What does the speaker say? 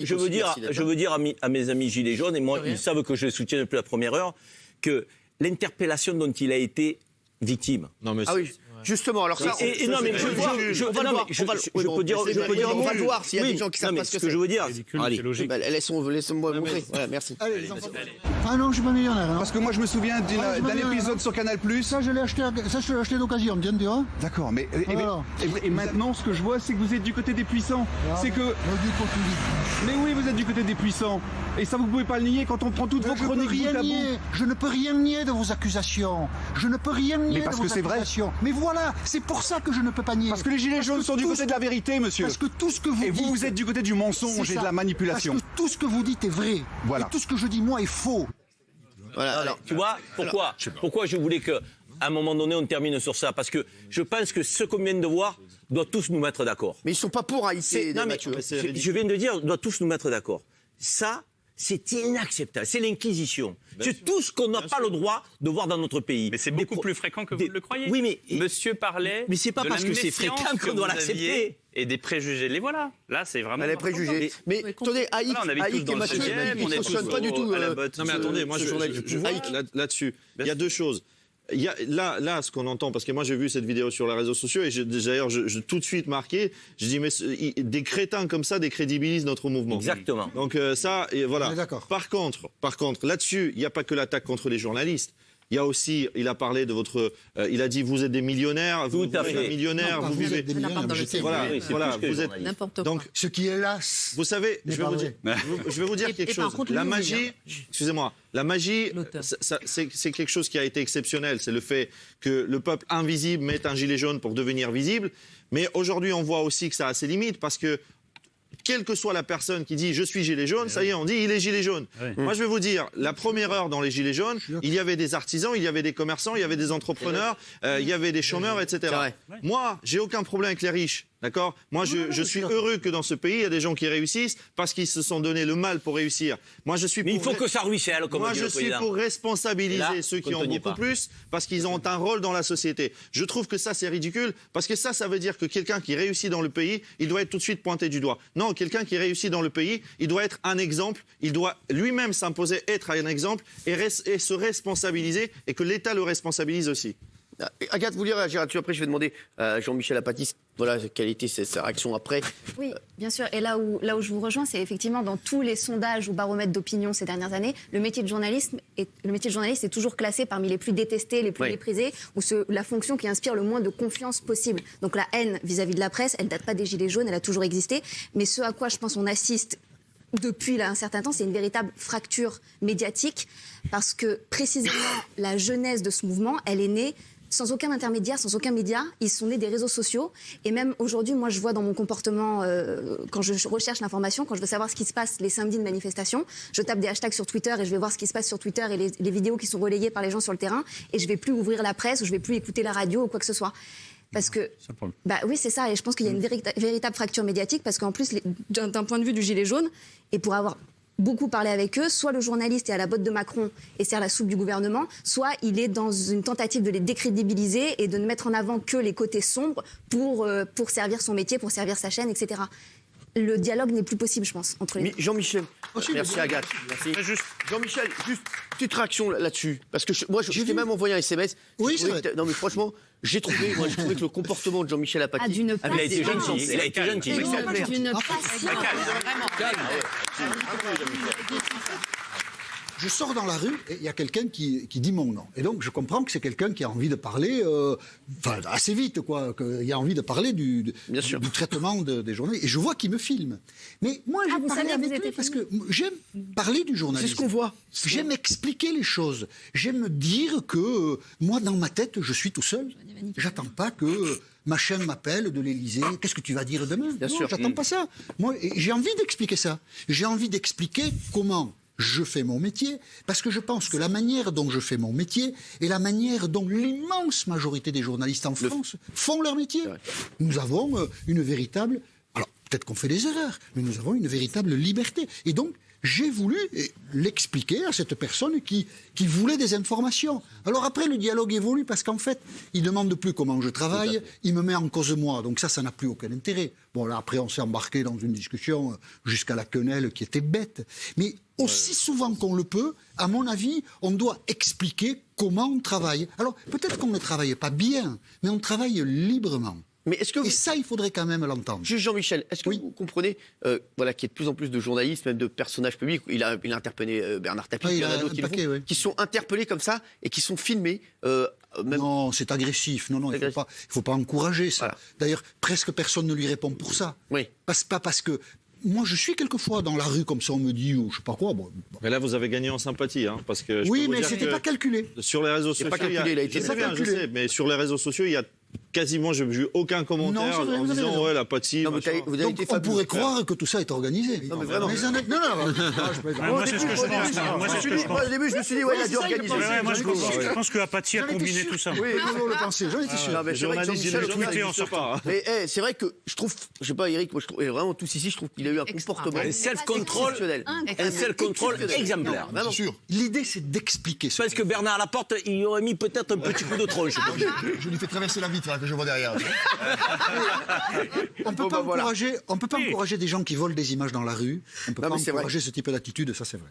Je veux dire à mes amis gilets jaunes, et moi, ils savent que je les soutiens depuis la première heure, que l'interpellation dont il a été victime. Non, mais oui. Justement, alors ça, on va voir s'il y a des gens qui savent pas ce que c'est. Ce que je veux dire, laissez-moi montrer. Voilà, merci. Allez, les enfants. Ah non, je suis pas millionnaire. Hein. Parce que moi, je me souviens d'un épisode sur Canal+. Ça, je l'ai acheté d'occasion, tu vois. D'accord, mais et maintenant, ce que je vois, c'est que vous êtes du côté des puissants. C'est que. Mais oui, vous êtes du côté des puissants. Et ça, vous pouvez pas le nier quand on prend toutes vos chroniques bout à bout. Je ne peux rien nier de vos accusations. Je ne peux rien nier de vos accusations. Mais voilà, c'est pour ça que je ne peux pas nier. Parce que les gilets jaunes sont du côté de la vérité, monsieur. Parce que tout ce que vous dites... Et vous êtes du côté du mensonge et de la manipulation. Parce que tout ce que vous dites est vrai. Voilà. Et tout ce que je dis, moi, est faux. Voilà, alors, tu vois, pourquoi je voulais qu'à un moment donné, on termine sur ça? Parce que je pense que ce qu'on vient de voir doit tous nous mettre d'accord. Mais ils sont pas pour haïsser Mathieu. Je viens de dire, doit tous nous mettre d'accord. Ça, c'est inacceptable. C'est l'inquisition. C'est tout ce qu'on n'a pas le droit de voir dans notre pays. Mais c'est beaucoup plus fréquent que vous le croyez. Oui, mais monsieur parlait. Mais c'est pas parce que c'est fréquent qu'on doit l'accepter. Et des préjugés. Les voilà. Là, c'est vraiment. Les préjugés. Mais attendez, Haïk et Mathieu, ils ne fonctionnent pas du tout. Non, mais attendez, moi, là-dessus, il y a deux choses. Il y a, là, ce qu'on entend, parce que moi j'ai vu cette vidéo sur les réseaux sociaux et d'ailleurs, je tout de suite marqué, je dis mais des crétins comme ça décrédibilisent notre mouvement. Exactement. Donc ça, et voilà. Par contre, là-dessus, il n'y a pas que l'attaque contre les journalistes. Il y a aussi, il a parlé de votre, il a dit vous êtes des millionnaires, vous êtes un millionnaire, vous vivez. Voilà, vous êtes. Donc, ce qui est hélas. Vous savez, je vais vous dire quelque chose. La magie, excusez-moi, la magie, c'est quelque chose qui a été exceptionnel. C'est le fait que le peuple invisible mette un gilet jaune pour devenir visible. Mais aujourd'hui, on voit aussi que ça a ses limites parce que quelle que soit la personne qui dit « je suis gilet jaune », ça y est, on dit « il est gilet jaune ». Moi, je vais vous dire, la première heure dans les gilets jaunes, il y avait des artisans, il y avait des commerçants, il y avait des entrepreneurs, il y avait des chômeurs, etc. Moi, j'ai aucun problème avec les riches. D'accord ? Moi, je suis heureux que dans ce pays, il y a des gens qui réussissent parce qu'ils se sont donné le mal pour réussir. Moi, je suis Mais il faut que ça ruisselle, comme moi, on dit je le suis président. pour responsabiliser ceux qui ont beaucoup plus parce qu'ils ont un rôle dans la société. Je trouve que ça, c'est ridicule parce que ça veut dire que quelqu'un qui réussit dans le pays, il doit être tout de suite pointé du doigt. Non, quelqu'un qui réussit dans le pays, il doit être un exemple, il doit lui-même s'imposer être un exemple et se responsabiliser et que l'État le responsabilise aussi. Agathe, vous voulez réagir là-dessus? Après, je vais demander à Jean-Michel Apathy, voilà, quelle était sa réaction après. Oui, bien sûr. Et là où je vous rejoins, c'est effectivement dans tous les sondages ou baromètres d'opinion ces dernières années, le métier de journaliste est toujours classé parmi les plus détestés, les plus méprisés, ou la fonction qui inspire le moins de confiance possible. Donc la haine vis-à-vis de la presse, elle date pas des Gilets jaunes, elle a toujours existé. Mais ce à quoi je pense on assiste depuis là, un certain temps, c'est une véritable fracture médiatique, parce que précisément la jeunesse de ce mouvement, elle est née sans aucun intermédiaire, sans aucun média. Ils sont nés des réseaux sociaux. Et même aujourd'hui, moi, je vois dans mon comportement, quand je recherche l'information, quand je veux savoir ce qui se passe les samedis de manifestation, je tape des hashtags sur Twitter et je vais voir ce qui se passe sur Twitter et les vidéos qui sont relayées par les gens sur le terrain. Et je vais plus ouvrir la presse ou je vais plus écouter la radio ou quoi que ce soit. Parce que, oui, c'est ça. Et je pense qu'il y a une véritable fracture médiatique parce qu'en plus, d'un point de vue du gilet jaune, et pour avoir beaucoup parlé avec eux, soit le journaliste est à la botte de Macron et sert la soupe du gouvernement, soit il est dans une tentative de les décrédibiliser et de ne mettre en avant que les côtés sombres pour servir son métier, pour servir sa chaîne, etc. Le dialogue n'est plus possible, je pense, entre les deux. Jean-Michel, merci Agathe. Merci. Jean-Michel, juste petite réaction là-dessus. Parce que moi, je t'ai même envoyé un SMS. Oui, c'est vrai. Non, mais franchement, j'ai trouvé que le comportement de Jean-Michel Apathy... d'une il a été gentil. Il a été gentil. D'une patience. Je sors dans la rue et il y a quelqu'un qui dit mon nom. Et donc, je comprends que c'est quelqu'un qui a envie de parler, assez vite, quoi, qu'il a envie de parler du traitement des journalistes. Et je vois qu'il me filme. Mais moi, j'aime parler avec lui parce que j'aime parler du journalisme. C'est ce qu'on voit. J'aime expliquer les choses. J'aime dire que moi, dans ma tête, je suis tout seul. J'attends pas que ma chaîne m'appelle de l'Élysée. Qu'est-ce que tu vas dire demain? Bien sûr. J'attends pas ça. Moi, j'ai envie d'expliquer ça. J'ai envie d'expliquer comment je fais mon métier, parce que je pense que la manière dont je fais mon métier est la manière dont l'immense majorité des journalistes en France font leur métier. Nous avons une véritable... Alors, peut-être qu'on fait des erreurs, mais nous avons une véritable liberté. Et donc, j'ai voulu l'expliquer à cette personne qui voulait des informations. Alors après, le dialogue évolue parce qu'en fait, il ne demande plus comment je travaille, il me met en cause moi. Donc ça n'a plus aucun intérêt. Bon, là, après, on s'est embarqué dans une discussion jusqu'à la quenelle qui était bête. Mais aussi souvent qu'on le peut, à mon avis, on doit expliquer comment on travaille. Alors, peut-être qu'on ne travaille pas bien, mais on travaille librement. Mais est-ce que Et ça, il faudrait quand même l'entendre. Juge Jean-Michel, est-ce que vous comprenez voilà, qu'il y a de plus en plus de journalistes, même de personnages publics, il a interpellé Bernard Tapie, il y en a d'autres qui sont interpellés comme ça et qui sont filmés Non, c'est agressif. Non, il ne faut pas encourager ça. Voilà. D'ailleurs, presque personne ne lui répond pour ça. Oui. Pas parce que... Moi, je suis quelquefois dans la rue comme ça, on me dit, ou je sais pas quoi. Bon. Mais là, vous avez gagné en sympathie, hein, parce que. Oui, mais c'était pas calculé. Sur les réseaux sociaux, je sais, mais sur les réseaux sociaux, il y a quasiment, je n'ai vu aucun commentaire en disant ouais, la pâtie. Donc, on pourrait croire que tout ça est organisé. Non, mais vraiment. Moi, c'est ce que je pense. Au début, je me suis dit, ouais, il a dû organiser. Moi, je pense que Apathy a combiné tout ça. Oui, vous le pensez, j'en étais sûr. C'est vrai que Jean-Michel en sortant. Mais c'est vrai que je trouve, je sais pas, Eric, moi, je trouve, vraiment tous ici, je trouve qu'il a eu un comportement. Un self-control exemplaire. Bien sûr. L'idée, c'est d'expliquer. Parce que Bernard Laporte, il aurait mis peut-être un petit coup de tronche. Je lui fais traverser la vitre là, que je vois derrière. On peut pas encourager des gens qui volent des images dans la rue. On peut pas encourager ce type d'attitude, ça c'est vrai.